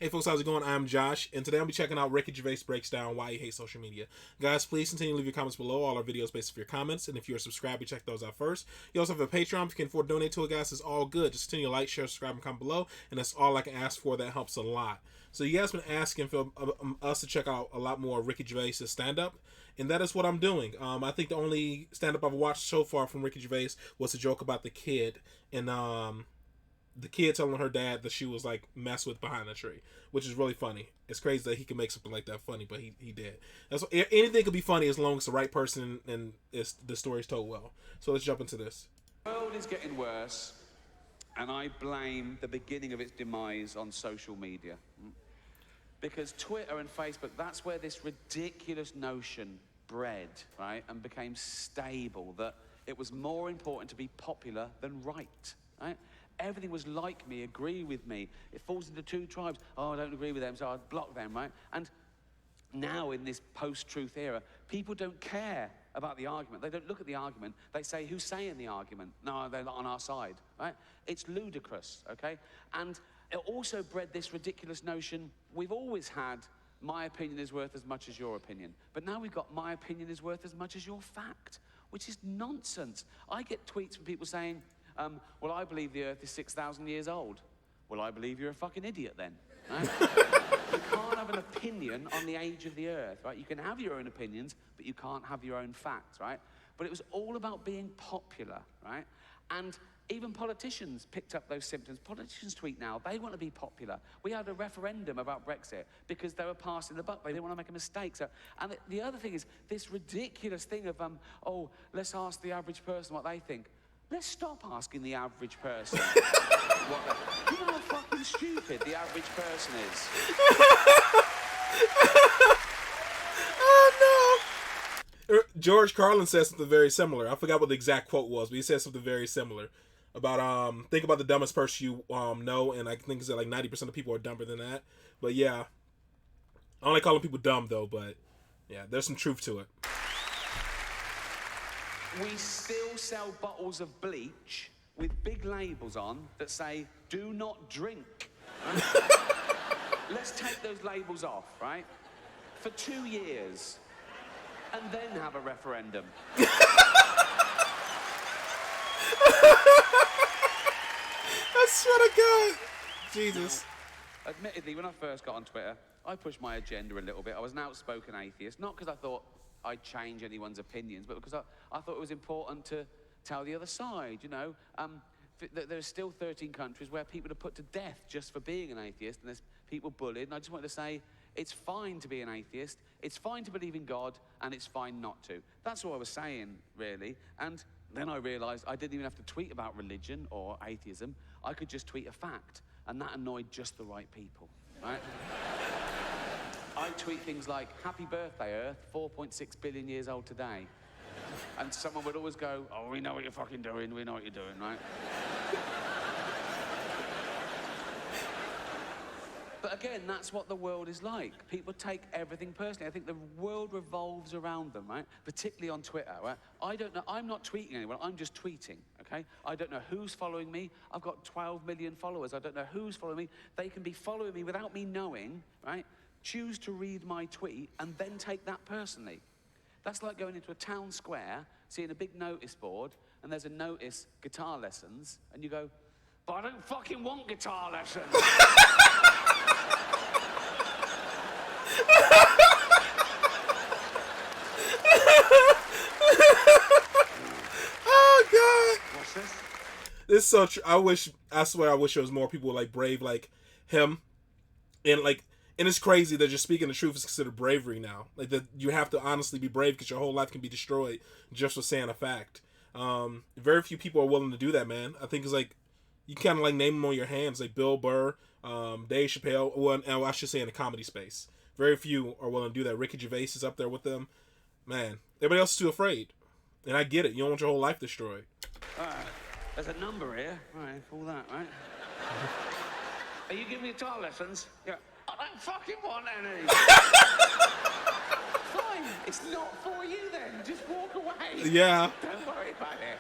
Hey folks, how's it going? I'm Josh, and today I'll be checking out Ricky Gervais breaks down why he hates social media. Guys, please continue to leave your comments below. All our videos based off your comments, and if you're subscribed, you check those out first. You also have a Patreon. If you can afford to donate to it, guys, it's all good. Just continue to like, share, subscribe, and comment below, and that's all I can ask for. That helps a lot. So you guys been asking for us to check out a lot more Ricky Gervais' stand-up, and that is what I'm doing. I think the only stand-up I've watched so far from Ricky Gervais was a joke about the kid, and the kid telling her dad that she was like messed with behind the tree, which is really funny. It's crazy that he can make something like that funny, but he did. That's anything could be funny as long as the right person and the story's told well. So let's jump into this. The world is getting worse, and I blame the beginning of its demise on social media. Because Twitter and Facebook, that's where this ridiculous notion bred, right, and became stable, that it was more important to be popular than right, right? Everything was like me, agree with me. It falls into two tribes. Oh, I don't agree with them, so I'd block them, right? And now in this post-truth era, people don't care about the argument. They don't look at the argument. They say, who's saying the argument? No, they're not on our side, right? It's ludicrous, okay? And it also bred this ridiculous notion we've always had, my opinion is worth as much as your opinion. But now we've got my opinion is worth as much as your fact, which is nonsense. I get tweets from people saying, well, I believe the Earth is 6,000 years old. Well, I believe you're a fucking idiot then. Right? You can't have an opinion on the age of the Earth, right? You can have your own opinions, but you can't have your own facts, right? But it was all about being popular, right? And even politicians picked up those symptoms. Politicians tweet now, they want to be popular. We had a referendum about Brexit because they were passing the buck. They didn't want to make a mistake. So, and the other thing is this ridiculous thing of, oh, let's ask the average person what they think. Let's stop asking the average person. You know how fucking stupid the average person is. Oh no! George Carlin says something very similar. I forgot what the exact quote was, but he said something very similar about think about the dumbest person you know, and I think it's like 90% of people are dumber than that. But yeah, I don't like calling people dumb though. But yeah, there's some truth to it. We still sell bottles of bleach with big labels on that say, do not drink. Right? Let's take those labels off, right? For 2 years, and then have a referendum. I swear to God. Jesus. Now, admittedly, when I first got on Twitter, I pushed my agenda a little bit. I was an outspoken atheist, not because I thought I'd change anyone's opinions, but because I thought it was important to tell the other side, you know. There's still 13 countries where people are put to death just for being an atheist, and there's people bullied, and I just wanted to say, it's fine to be an atheist, it's fine to believe in God, and it's fine not to. That's what I was saying, really. And then I realized I didn't even have to tweet about religion or atheism. I could just tweet a fact, and that annoyed just the right people, right? I tweet things like, happy birthday, Earth, 4.6 billion years old today. And someone would always go, oh, we know what you're fucking doing, we know what you're doing, right? But again, that's what the world is like. People take everything personally. I think the world revolves around them, right? Particularly on Twitter, right? I don't know, I'm not tweeting anyone, I'm just tweeting, okay? I don't know who's following me. I've got 12 million followers. I don't know who's following me. They can be following me without me knowing, right? Choose to read my tweet and then take that personally. That's like going into a town square, seeing a big notice board, and there's a notice, guitar lessons, and you go, but I don't fucking want guitar lessons. Oh God! What's this? This is so true. I swear, I wish there was more people like brave like him, and it's crazy that just speaking the truth is considered bravery now. Like that, you have to honestly be brave because your whole life can be destroyed just for saying a fact. Very few people are willing to do that, man. I think it's like you kind of like name them on your hands, like Bill Burr, Dave Chappelle. Well, I should say in the comedy space, very few are willing to do that. Ricky Gervais is up there with them. Man, everybody else is too afraid, and I get it. You don't want your whole life destroyed. All right, there's a number here. All right, all that, right? Are you giving me guitar lessons? Yeah. I don't fucking want any. Fine, it's not for you then. Just walk away. Yeah. Don't worry about it.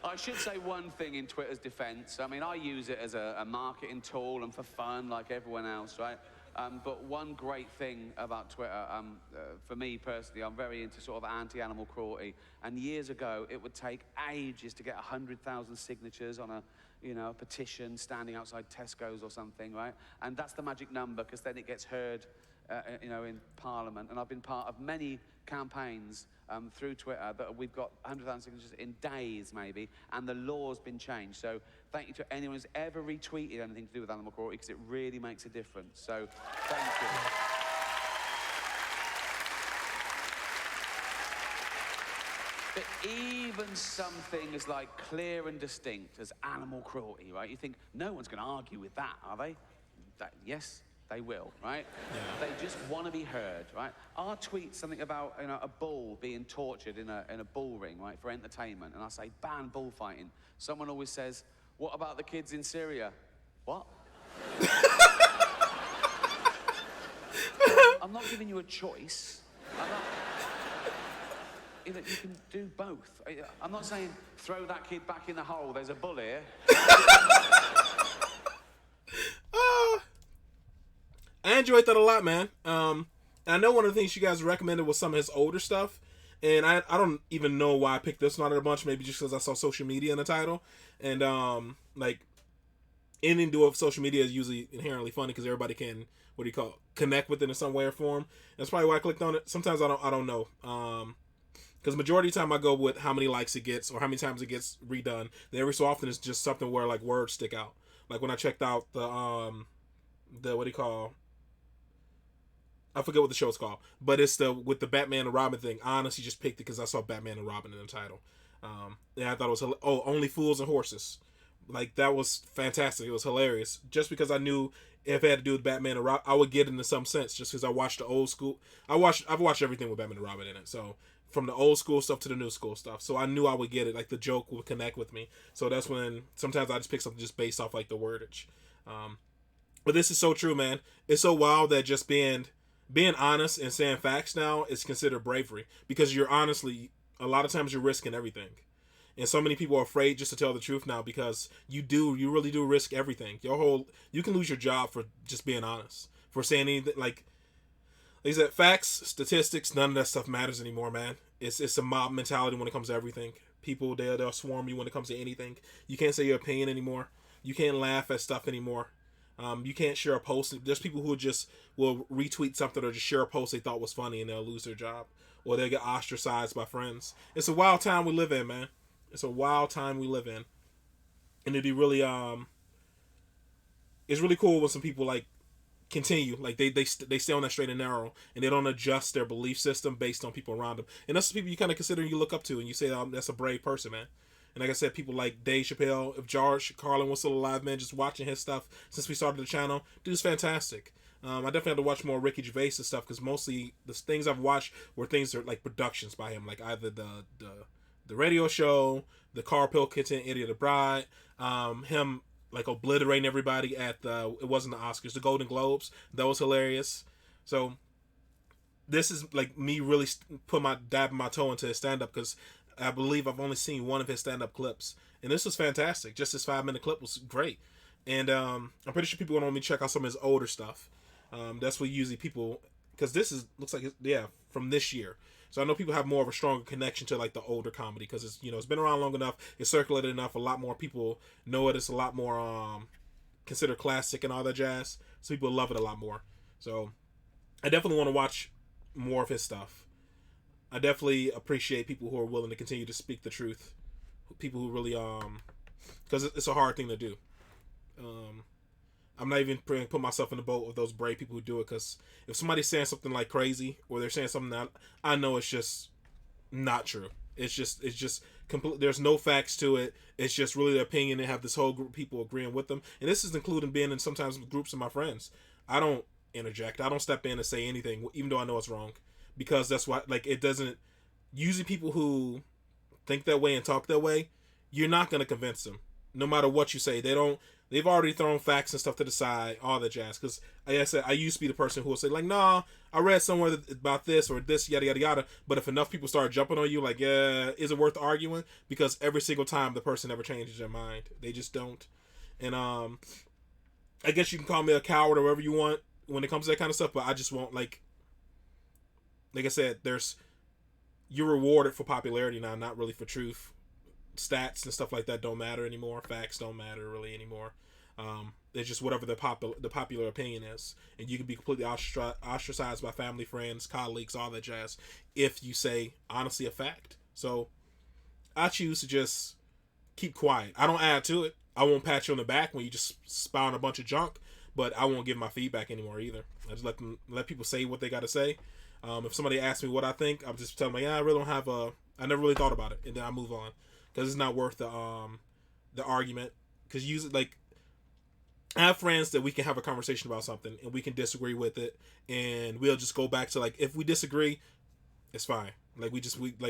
I I should say one thing in Twitter's defense. I mean, I use it as a marketing tool and for fun, like everyone else, right? But one great thing about Twitter, for me personally, I'm very into sort of anti-animal cruelty. And years ago, it would take ages to get 100,000 signatures on a petition standing outside Tesco's or something, right? And that's the magic number, because then it gets heard, in Parliament. And I've been part of many campaigns through Twitter that we've got 100,000 signatures in days, maybe, and the law's been changed. So thank you to anyone who's ever retweeted anything to do with animal cruelty, because it really makes a difference. So thank you. But even something as like clear and distinct as animal cruelty, right? You think no one's going to argue with that, are they? Yes, they will, right? Yeah. They just want to be heard, right? I'll tweet something about a bull being tortured in a bull ring, right, for entertainment, and I say ban bullfighting. Someone always says, "What about the kids in Syria?" What? I'm not giving you a choice. You can do both. I'm not saying throw that kid back in the hole, there's a bull here. I enjoyed that a lot, man. I know one of the things you guys recommended was some of his older stuff, and I don't even know why I picked this one out of a bunch, maybe just because I saw social media in the title, and like anything to do with social media is usually inherently funny because everybody can, connect with it in some way or form. That's probably why I clicked on it. Sometimes I don't know. Because majority of the time I go with how many likes it gets or how many times it gets redone. Then every so often it's just something where like words stick out. Like when I checked out the I forget what the show's called, but it's with the Batman and Robin thing. I honestly just picked it because I saw Batman and Robin in the title. And I thought it was Only Fools and Horses. Like that was fantastic. It was hilarious. Just because I knew if it had to do with Batman and Robin, I would get it in some sense. Just because I watched the old school. I've watched everything with Batman and Robin in it. So from the old school stuff to the new school stuff. So I knew I would get it. Like the joke would connect with me. So that's when sometimes I just pick something just based off like the wordage. But this is so true, man. It's so wild that just being honest and saying facts now is considered bravery, because you're honestly, a lot of times you're risking everything. And so many people are afraid just to tell the truth now, because you really do risk everything. You can lose your job for just being honest, for saying anything. Like I said, facts, statistics, none of that stuff matters anymore, man. It's a mob mentality when it comes to everything. People, they'll swarm you when it comes to anything. You can't say your opinion anymore. You can't laugh at stuff anymore. You can't share a post. There's people who will retweet something or just share a post they thought was funny and they'll lose their job, or they'll get ostracized by friends. It's a wild time we live in, man. It's a wild time we live in, and it'd be really it's really cool when some people like continue, like they stay on that straight and narrow, and they don't adjust their belief system based on people around them. And that's the people you kind of consider and you look up to, and you say, that's a brave person, man. And like I said, people like Dave Chappelle, if George Carlin was still alive, man, just watching his stuff since we started the channel, dude's fantastic. I definitely have to watch more Ricky Gervais and stuff, because mostly the things I've watched were things that are like productions by him, like either the radio show, the Carpool Kitten, Idiot or Bride, him like obliterating everybody at it wasn't the Oscars, the Golden Globes. That was hilarious. So this is like me really dabbing my toe into his stand-up, because I believe I've only seen one of his stand-up clips, and this was fantastic. Just his 5-minute clip was great, and I'm pretty sure people want me to check out some of his older stuff. That's what usually people, because looks like from this year. So I know people have more of a stronger connection to like the older comedy, because it's been around long enough, it's circulated enough. A lot more people know it. It's a lot more considered classic and all that jazz. So people love it a lot more. So I definitely want to watch more of his stuff. I definitely appreciate people who are willing to continue to speak the truth. People who really because it's a hard thing to do. I'm not even put myself in the boat of those brave people who do it, because if somebody's saying something like crazy, or they're saying something that I know it's just not true. It's just complete. There's no facts to it. It's just really their opinion, and have this whole group of people agreeing with them. And this is including being in sometimes groups of my friends. I don't interject. I don't step in and say anything, even though I know it's wrong, because that's why, like, it doesn't. Usually people who think that way and talk that way, you're not going to convince them. no matter what you say. They've already thrown facts and stuff to the side, all that jazz. Because, like I said, I used to be the person who will say, like, nah, I read somewhere about this or this, yada, yada, yada. But if enough people start jumping on you, like, yeah, is it worth arguing? Because every single time the person never changes their mind. They just don't. And I guess you can call me a coward or whatever you want when it comes to that kind of stuff, but I just won't, like I said, you're rewarded for popularity now, not really for truth. Stats and stuff like that don't matter anymore. Facts don't matter really anymore. It's just whatever the popular opinion is, and you can be completely ostracized by family, friends, colleagues, all that jazz if you say honestly a fact. So I choose to just keep quiet. I don't add to it. I won't pat you on the back when you just spout a bunch of junk, but I won't give my feedback anymore either. I just let people say what they got to say. If somebody asks me what I think, I'll just tell them, yeah, I really don't have I never really thought about it, and then I move on because it's not worth the argument. Because usually, like, I have friends that we can have a conversation about something and we can disagree with it, and we'll just go back to, like, if we disagree, it's fine. Like,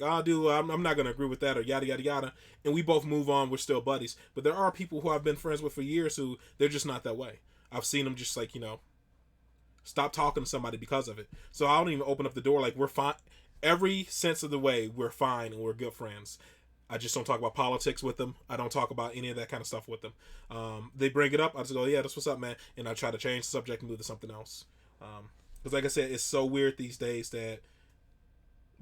I'm not gonna agree with that, or yada yada yada, and we both move on. We're still buddies. But there are people who I've been friends with for years who they're just not that way. I've seen them just, like, stop talking to somebody because of it. So I don't even open up the door. Like, we're fine. Every sense of the way, we're fine and we're good friends. I just don't talk about politics with them. I don't talk about any of that kind of stuff with them. They bring it up. I just go, yeah, that's what's up, man. And I try to change the subject and move to something else. Because like I said, it's so weird these days that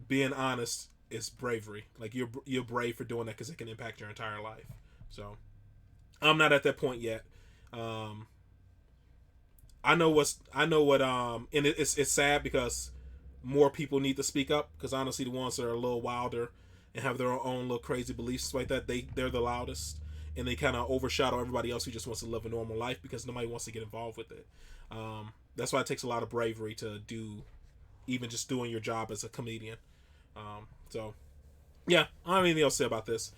being honest is bravery. Like, you're brave for doing that because it can impact your entire life. So I'm not at that point yet. I know what, and it's sad because more people need to speak up, because honestly, the ones that are a little wilder and have their own little crazy beliefs like that, they're the loudest, and they kind of overshadow everybody else who just wants to live a normal life because nobody wants to get involved with it. That's why it takes a lot of bravery to do, even just doing your job as a comedian. So yeah, I don't have anything else to say about this.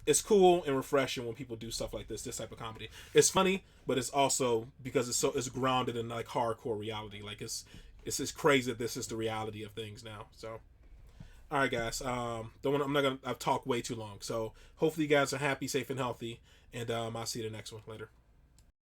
It's cool and refreshing when people do stuff like this type of comedy. It's funny, but it's also because it's grounded in, like, hardcore reality. Like, it's crazy that this is the reality of things now. So, all right, guys. I've talked way too long. So hopefully you guys are happy, safe, and healthy, and I'll see you the next one later.